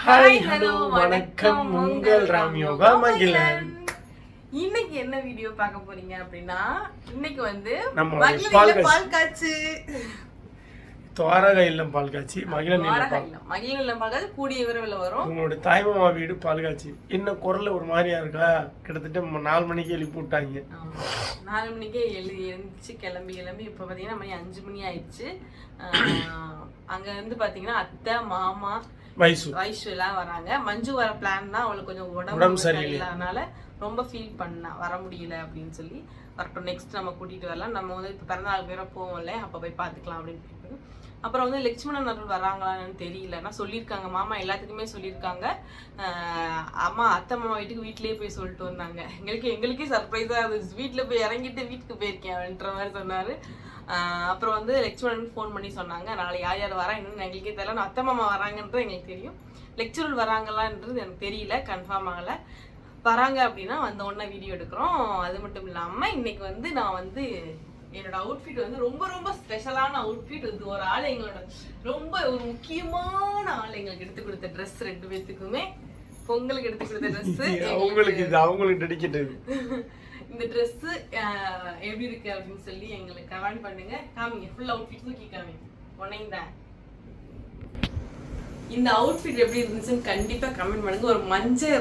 Hi hello வணக்கம் உங்கள் ராம் யோகா மகிழன். இன்னைக்கு என்ன வீடியோ பார்க்க போறீங்க அப்படின்னா, இன்னைக்கு வந்து நம்ம பால் காய்ச்சி துவாரகா இல்லம் பால் காய்ச்சி மகிழன் இல்லம் பால் காய்ச்சி கூடிய விரைவில் வரும். உங்களோட தாய்மாமா வீடு பால் காய்ச்சி. இன்னும் குரல் ஒரு மாதிரியா இருக்கா? கிட்டத்தட்ட 4 மணிக்கு எழுப்பி விட்டாங்க. 4 மணிக்கே எழுந்துச்சு கிளம்பி இப்போ பார்த்தீங்கன்னா மணி 5 மணி ஆயிடுச்சு. அங்க இருந்து பாத்தீங்கன்னா அத்தை மாமா வயசு எல்லாம் வராங்க. மஞ்சு வர பிளான் தான், அவளுக்கு கொஞ்சம் உடம்பு சரியில்லாதனால ரொம்ப ஃபீல் பண்ணா வர முடியல அப்படின்னு சொல்லி வரட்டும், நெக்ஸ்ட் நம்ம கூட்டிட்டு வரலாம். நம்ம வந்து இப்போ பிறந்தநாள் பேர போவோம்ல, அப்போ போய் பார்த்துக்கலாம் அப்படின்னு. அப்புறம் வந்து லட்சுமணன் அவர்கள் வராங்களான்னு தெரியல, நான் சொல்லியிருக்காங்க மாமா எல்லாத்துக்குமே சொல்லியிருக்காங்க. அம்மா அத்தை மாமா வீட்டிலேயே போய் சொல்லிட்டு வந்தாங்க. எங்களுக்கே சர்ப்ரைஸாக இருந்துச்சு. வீட்டில் போய் இறங்கிட்டு வீட்டுக்கு போயிருக்கேன் அப்படின்ற மாதிரி சொன்னார். அப்புறம் வந்து லெக்சரருக்கு ஃபோன் பண்ணி சொன்னாங்க, நாளை யார் யார் வரா இன்னும் எங்களுக்கே தெரியல. நான் அத்தை மாமா வராங்கன்றது எங்களுக்கு தெரியும், லெக்சரர் வராங்களான்றது எனக்கு தெரியல, கன்ஃபார்ம் ஆகலை. வராங்க அப்படின்னா வந்த உடனே வீடியோ எடுக்கிறோம். அது மட்டும் இல்லாமல் இன்னைக்கு வந்து நான் வந்து என்னோட அவுட்ஃபிட் வந்து ரொம்ப ரொம்ப ஸ்பெஷலான அவுட்ஃபிட். இது ஒரு ஆள் எங்களோட ரொம்ப ஒரு முக்கியமான ஆள் எங்களுக்கு எடுத்து கொடுத்த ட்ரெஸ், 2 பேத்துக்குமே பொங்கலுக்கு எடுத்து கொடுத்த ட்ரெஸ். அவங்களுக்கு டெடிகேட்டட். இந்த ட்ரெஸ் எப்படி இருக்கு அப்படின்னு சொல்லி எங்களுக்கு கமெண்ட் பண்ணுங்க. காமிங்க, ஃபுல் அவுட்ஃபிட் தூக்கி காமிங்க. உனைந்தான் இந்த அவுட்ஃபிட் எப்படி இருந்துச்சுன்னு கண்டிப்பா கமெண்ட் பண்ணுங்க. ஒரு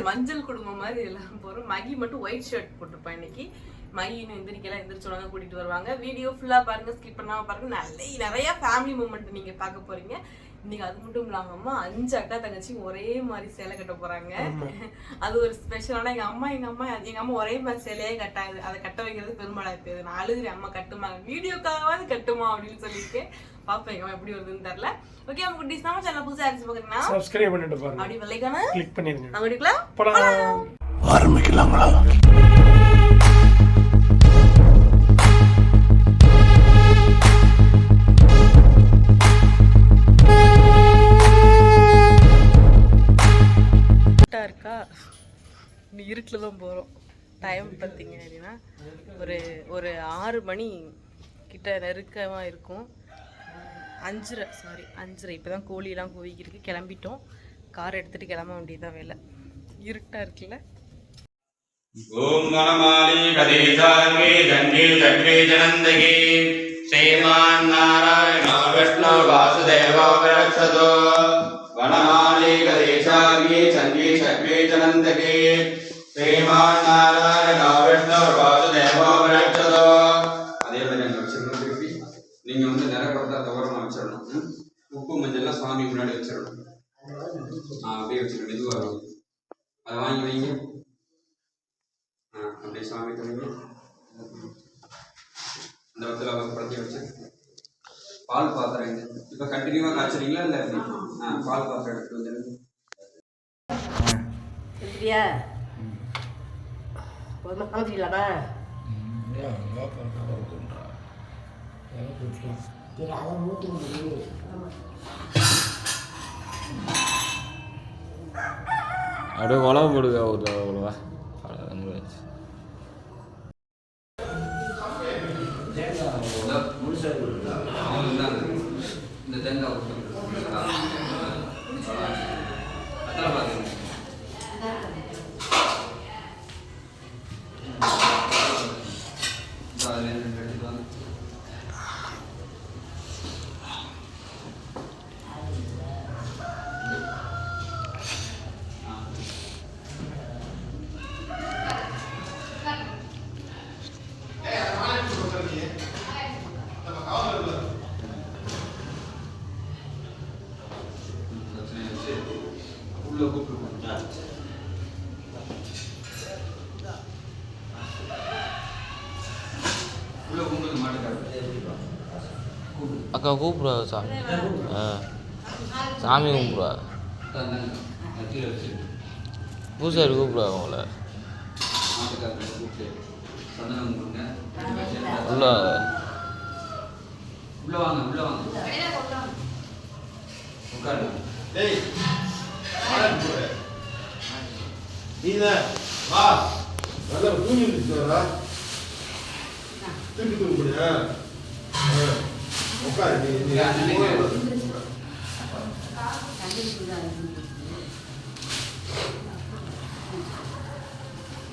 மஞ்சள் குடும்பம் மாதிரி எல்லாரும் போறோம். மகி மட்டும் ஒயிட் ஷர்ட் போட்டிருப்பா இன்னைக்கு. மகி இன்னும் எந்திரிச்சோட கூட்டிட்டு வருவாங்க. வீடியோ ஃபுல்லா பாருங்க, ஸ்கிப் பண்ணாம பாருங்க. நிறைய ஃபேமிலி மூமெண்ட் நீங்க பார்க்க போறீங்க இன்னைக்கு. அது மட்டும் இல்லாம 5 அக்கா தங்கச்சி ஒரே மாதிரி சேலை கட்ட போறாங்க. அது ஒரு ஸ்பெஷலான. எங்க அம்மா ஒரே மாதிரி சேலையே கட்டாது. அதை கட்ட வைக்கிறது பெருமாளா இருக்குது. நான் அழுகுறேன், அம்மா கட்டுமா, வீடியோக்காவது கட்டுமா அப்படின்னு சொல்லிட்டு பாப்பா எங்க எப்படி வருதுன்னு தெரியல. ஓகே, நம்ம குட்டீஸ் நம்ம சேனல் புதுசா அடிச்சு பாக்குறீங்கன்னா சப்ஸ்கிரைப் பண்ணிட்டு பாருங்க, அப்படி வெள்ளைக்கான கிளிக் பண்ணிருங்க. நம்ம வீட்டுக்குள்ள ஆரம்பிக்கலாங்களா? இருக்கா, இருட்டில் தான் போகிறோம். டைம் பார்த்தீங்க அப்படின்னா ஒரு 6 மணி கிட்ட நெருக்கமாக இருக்கும். 5:30 இப்போ தான் கோழியெல்லாம் கூவிக்கிருக்கு. கிளம்பிட்டோம், கார் எடுத்துகிட்டு கிளம்ப வேண்டியதான் வேலை. இருட்டாக இருக்குல்ல. ஓம் வனமாலி கதீசாங்கி ஜங்கி சக்ரி ஜனந்தகி ஸ்ரீமான் நாராயணோ விஷ்ணு வாசுதேவோ விரக்ஷதோ வனமாலி கதீசாங்கி சங்கி சக்ரி ஜனந்தகி ஸ்ரீமான் நாராயணோ விஷ்ணு வாசுதேவோ விரக்ஷதோ. அதே மாதிரி அங்கே வச்சிடணும். திருப்பி நீங்கள் வந்து நிறப்படுத்த தவறமாக வச்சிடணும். உப்பு மஞ்சள்லாம் சாமி முன்னாடி வச்சிடணும். அப்படியே வச்சிடணும். மெதுவாக வரும். அதை வாங்கி வைங்க. அப்படியே சாமி தவிங்க. அந்த இடத்துல அவர் படத்தை வச்சு பால் பாத்திரம் இப்போ கண்டினியூவாக காய்ச்சறீங்களா இல்லை எப்படி? பால் பாத்திரம் எடுத்து வந்துடுங்க. எப்படியா போதுமா சமைச்சிக்கலாமா? சரி அதை ஊற்றி முடியும். அப்படியே குழம்பு போடுங்க ஒரு அவ்வளோவா இந்த தேங்காய் அத்தனை பார்த்துங்க. அக்கா கூப்பிடுவா சாமி. சாமி கும்பிடுவா. பூசாரி கூப்பிடுவா அவங்கள உள்ள வாங்க உள்ள வாங்க உட்காருங்க. நீதான் வா நல்லா தூங்கி இருந்துச்சுடா திருப்பி தூங்க முடியா உட்காரு நீ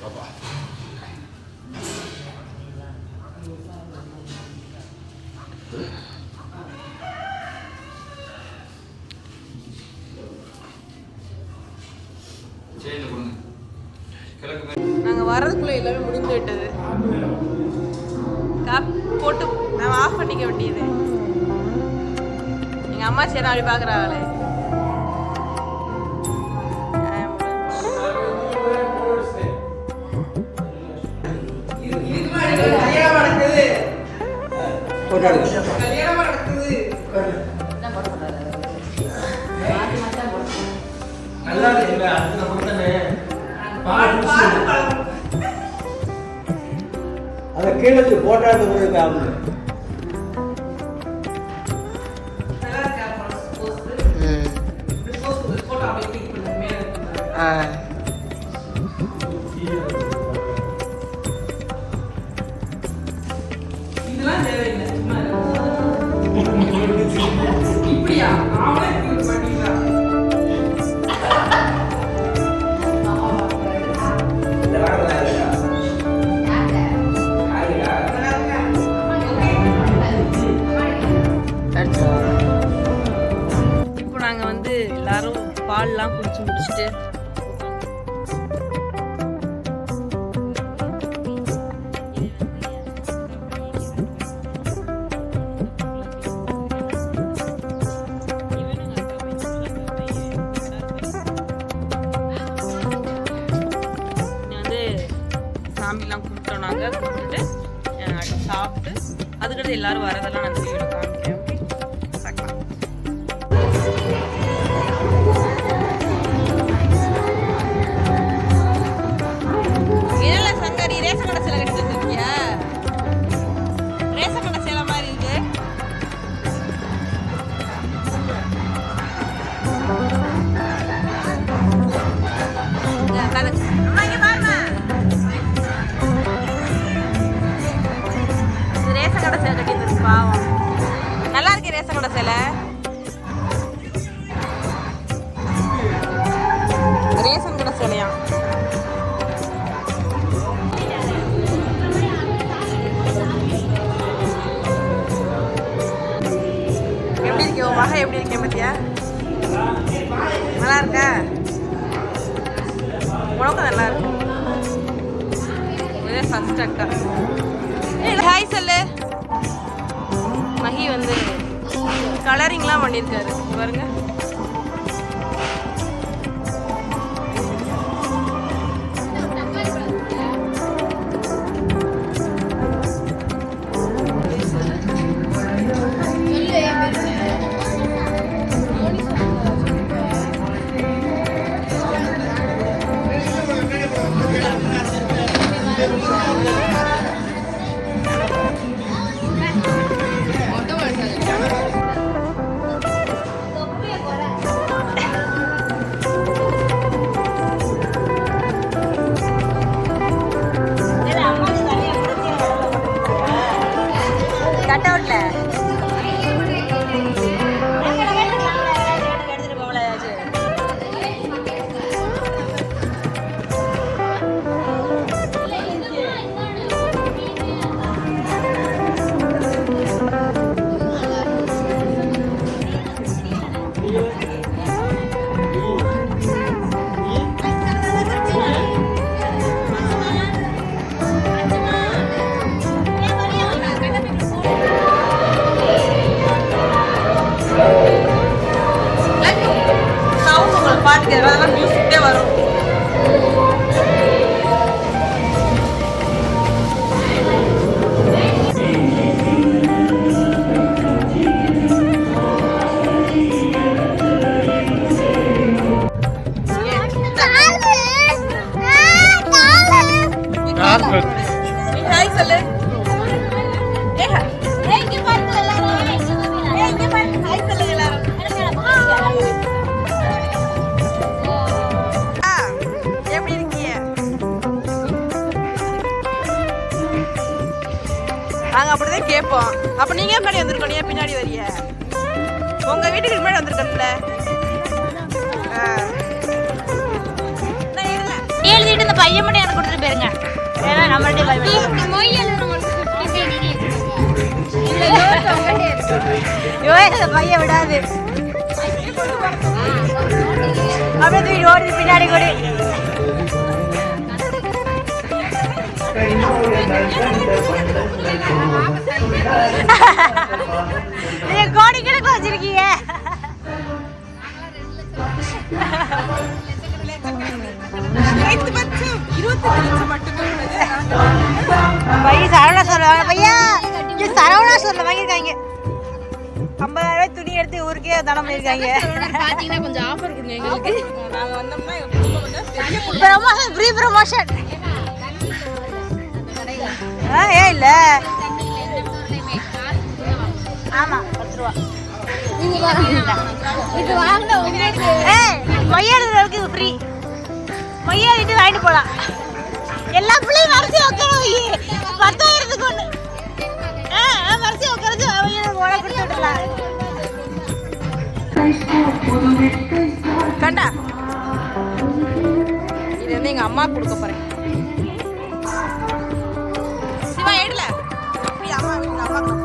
பாப்பா நாங்கள் வர்றதுக்குள்ளே எல்லாமே முடிந்து விட்டது. போட்டு நம்ம ஆஃப் பண்ணிக்க வேண்டியது. எங்கள் அம்மா சரி அப்படி பார்க்குறாங்களே. நல்லா இருக்குல்ல அது நமக்கு தானே அதை கீழே போட்டாட்டு போயிருக்காங்க. இதெல்லாம் தேவையில்லை. இப்படியா அவனே பண்ணிக்கலாம். இப்போ நாங்கள் வந்து எல்லாரும் பால்லாம் குடிச்சு முடிச்சுட்டு வந்து சாமிலாம் கும்பிட்டோம். நாங்கள் கும்பிட்டுட்டு சாப்பிட்டு அதுக்கடுத்து எல்லாரும் வரதெல்லாம் நான் வீடியோ காமிக்கிறேன். பார்க்கலாம். இதெல்ல சங்கரி ரேஷன் கடை சேலை கட்டி வச்சிருக்கியா? ரேஷன் கடை சேலை மாதிரி இருக்கு. இங்க பாருங்க. ரேஷன் கடை சேலை கட்டி வச்சிருக்கு பாவம். நல்லா இருக்கு ரேஷன் கடை சேலை. ரேஷன் கடை சேலையா? எப்படி இருக்கு உன் மகன்? எப்படி இருக்கேன் பத்தியா? நல்லா இருக்கா? உனக்கும் நல்லா இருக்கு. ஒரே ஃபர்ஸ்ட் அக்கா. ஹாய் சொல்லு. மகி வந்து கலரிங்லாம் பண்ணியிருக்காரு பாருங்க. கேட்போம். அப்ப நீங்க முன்னாடி வந்திருக்கணும், ஏன் பின்னாடி வரிய? உங்க வீட்டுக்கு முன்னாடி வந்திருக்கணும்ல. எழுதிட்டு இந்த பையன் மட்டும் எனக்கு கொடுத்துட்டு போயிருங்க. ஏன்னா நம்மள்டே பையன் விடாது. அப்படியே தூக்கி ஓடுது பின்னாடி கூட. நீங்க கோடிக்கணக்கில் வச்சிருக்கீங்க. சரவணா சொல்லுவாங்க பையா, சரவணா சொல்ல வாங்கியிருக்காங்க. 50,000 ரூபாய் துணி எடுத்து ஊருக்கே தானம் பண்ணிருக்காங்க. பாத்தீங்கன்னா கொஞ்சம் ஆஃபர் கொடுங்க எங்களுக்கு. நாங்க வந்தோம்னா ப்ரமோஷன், ஃப்ரீ ப்ரமோஷன். ஏன் இல்ல? ஆமா 10 ரூபா. இது வாங்கின உங்களுக்கு மையாடுறதுக்கு ஃப்ரீ. மையாடிட்டு வாங்கிட்டு போலாம். எல்லா பிள்ளையும் வரிசை உட்கார வை. 10,000க்கு ஒண்ணு. வரிசை உட்காரச்சு உடனே கொடுத்து விடலாம். கண்டா இது வந்து எங்க அம்மா கொடுக்க போறேன். சிவா எடுல இப்படி அம்மா வீட்டுல அம்மா கொடுக்க.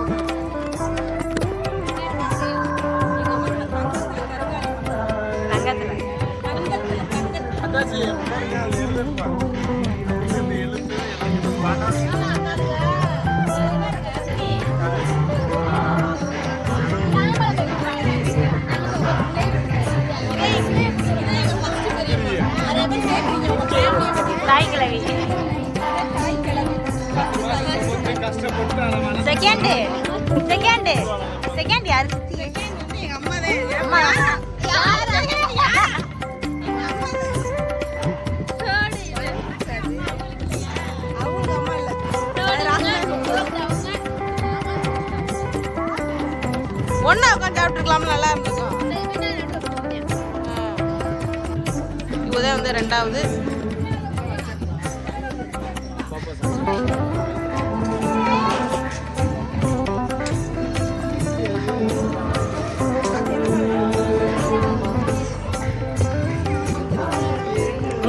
செகண்ட் யாரு? எங்க அம்மா தான். அம்மா ஒன்னா உட்காந்து சாப்பிட்டுருக்கலாம், நல்லா இருந்திருக்கும். இதுதான் வந்து 2வது.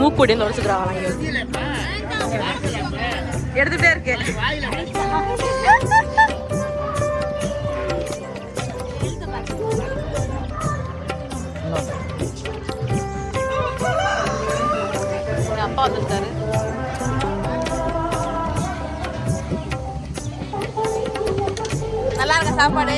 மூக்குடின்னு உடச்சுக்கிறாங்க. எடுத்துட்டே இருக்கு. அப்பா வந்துருக்காரு. நல்லா இருக்க சாப்பாடு.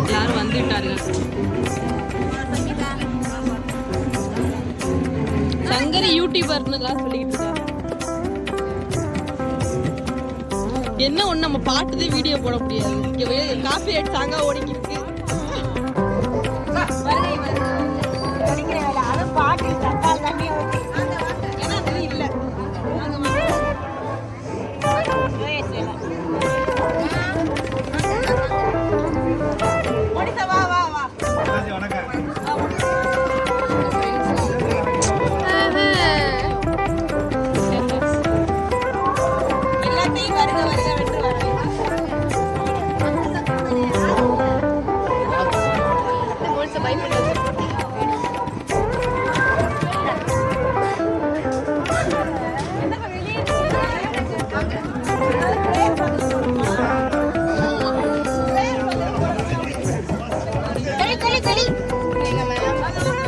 எல்லாரும் வந்துட்டார்கள். சங்கரி யூடியூபர்னு சொல்லிக்கிட்டு இருக்காரு. என்ன ஒண்ணு நம்ம பாட்டுதே வீடியோ போட முடியாது. காப்பி ரைட் சாங்கா ஓடிக்கி இருக்கு. பாட்டு தக்கால் தண்ணி இல்ல வா வா வா. எல்லாத்தையும் வருக வருக வென்று வர.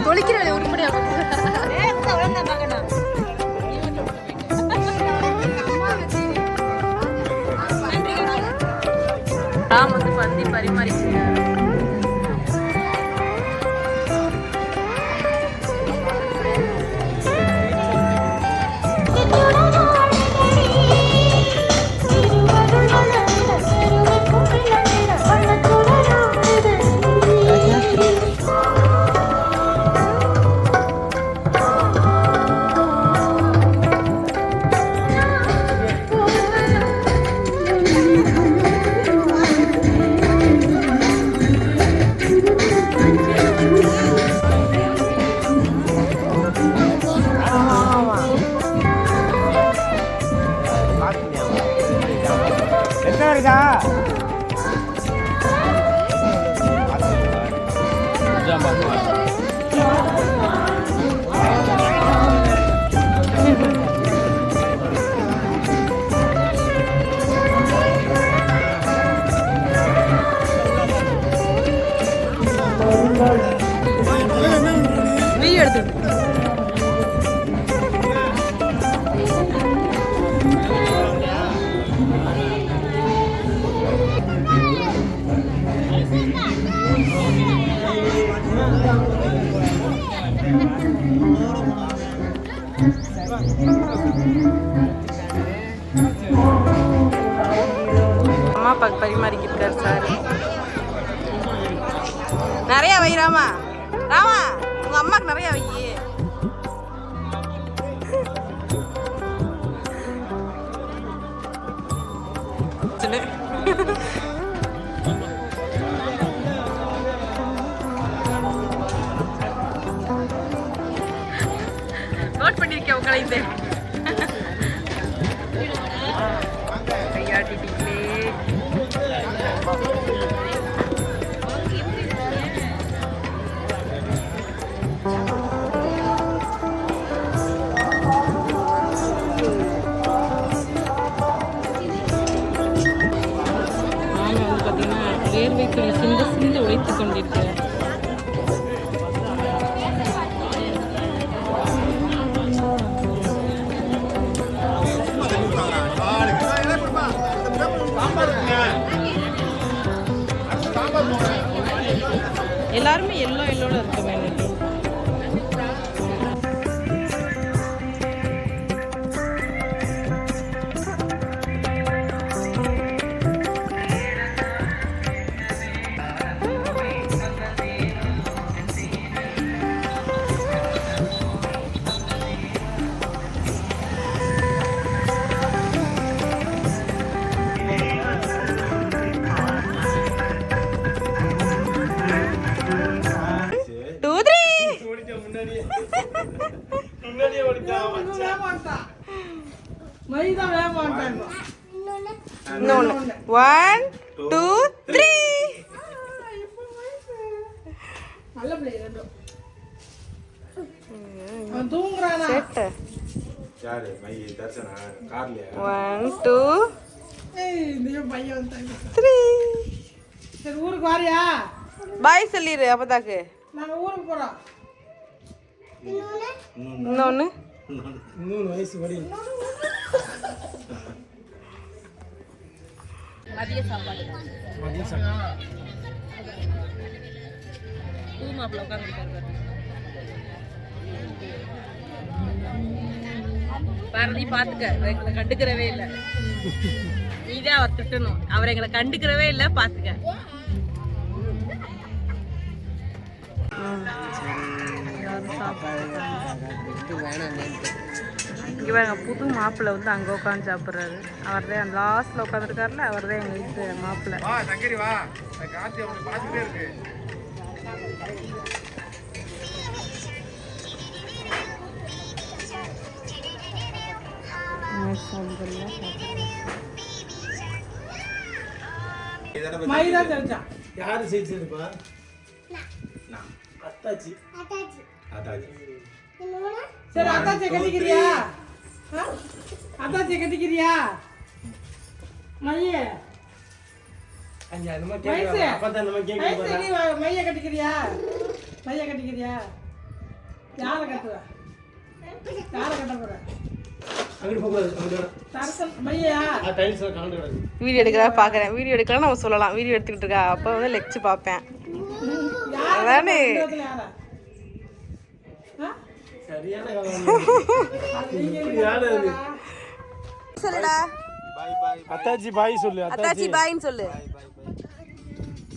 தொலைக்கிறது உருப்படியா ராம் வந்து பந்தி பரிமாறிக்கிறார். அம்மா அப்பாவுக்கு பரிமாறிக்கிட்டு இருக்காரு சார். நிறைய வை ராமா. ராமா உங்க அம்மாக்கு நிறைய வை. நோட் பண்ணிருக்கேன் உங்களை இந்த கையாட்டிட்டீங்களே. நாங்கள் வந்து பார்த்தீங்கன்னா வேர்வைக்குள் சிந்த சிந்த உழைத்து கொண்டிருக்கிறேன். எல்லாருமே எல்லோட இருக்க வேண்டும். முன்னாடியே ஓடிட்டான் மச்சான். இன்னொன்னு 1 2 3. நல்ல பிள்ளை ரெண்டும் தூங்குறானா? யாரு மை தர்சனா கார்லயா? 1 2 இந்த பையன் வந்தாங்க. 3. சரி ஊருக்கு வாரியா? பாய் சொல்லிரு அப்பதாக்கு. நாங்க ஊருக்கு போறோம். இன்னொன்னு 3 வயசு வரை மதிய சாப்பாடு. புது மாப்பிள்ள உட்காந்துருக்காரு பாரதி. பாத்துக்க, எங்களை கண்டுக்கிறவே இல்லை. நீதான் அவர் திட்டணும். அவர் எங்களை கண்டுக்கிறவே இல்லை. பாத்துக்க. இங்கே பாருங்க, புது மாப்பிள்ளை வந்து அங்கே உட்காந்து சாப்பிட்றாரு. அவர் தான் அந்த லாஸ்ட்டில் உட்காந்துருக்காருல, அவர் தான் எங்கள் வீட்டு மாப்பிள்ளை. மைதா தெரிஞ்சான். யாரு செய்திருப்பா? அத்தாச்சி. சரி அத்தாச்சி கட்டிக்கிறியா? அத்தாச்சி கட்டிக்கிறியா? மைய அஞ்சா அந்த மாதிரி கேக்குறா. அப்பதான் நம்ம கேக்குறா. மைய கட்டிக்கிறியா? மைய கட்டிக்கிறியா? யாரை கட்டுவ? யாரை கட்ட போற? அங்க போகாது. அங்க தரசல் மையா? டைல்ஸ்ல கலந்து கிடக்கு. வீடியோ எடுக்கிறா பார்க்குறேன். வீடியோ எடுக்கலாம் நம்ம சொல்லலாம். வீடியோ எடுத்துக்கிட்டு இருக்கா. அப்போ வந்து லெக்சு பார்ப்பேன். அதானே சரியான சொல்லுடா. அத்தாச்சி பாய் சொல்லு. அத்தாச்சி பாயின்னு சொல்லு.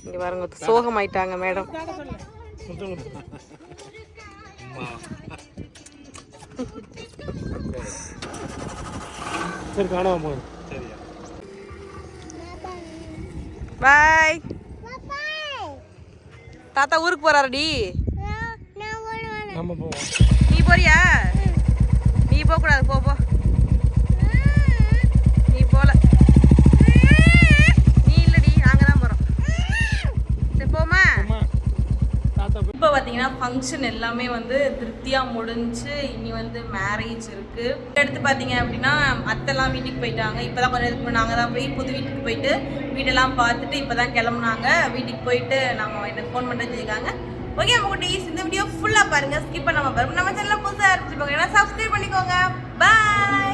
இங்க பாருங்க, சோகமாயிட்டாங்க மேடம். சரி காணாம போகுது. பாய். தாத்தா ஊருக்கு போறாருடி. நம்ம போவோம். நீ போறியா? நீ போக கூடாது. போ போ. நீ போல. நீ இல்லடி, நாங்க தான் போறோம். சரி போமா. இப்போ பார்த்தீங்கன்னா ஃபங்க்ஷன் எல்லாமே வந்து திருப்தியாக முடிஞ்சு. இனி வந்து மேரேஜ் இருக்குது. எடுத்து பார்த்தீங்க அப்படின்னா அத்தைலாம் வீட்டுக்கு போயிட்டாங்க. இப்போ தான் கொஞ்சம் இதுக்கு நாங்கள் தான் போய் புது வீட்டுக்கு போயிட்டு வீடெல்லாம் பார்த்துட்டு இப்போ தான் கிளம்புனாங்க. வீட்டுக்கு போயிட்டு நம்ம எனக்கு ஃபோன் பண்ணிட்டு வச்சுருக்காங்க. ஓகே நம்ம குட்டீஸ், இந்த வீடியோ ஃபுல்லாக பாருங்கள், ஸ்கிப் பண்ணாமல் பாருங்கள். நம்ம சேனலில் புதுசாக ஆரம்பிச்சுப்பாங்க, ஏன்னா சப்ஸ்கிரைப் பண்ணிக்கோங்க. பாய்.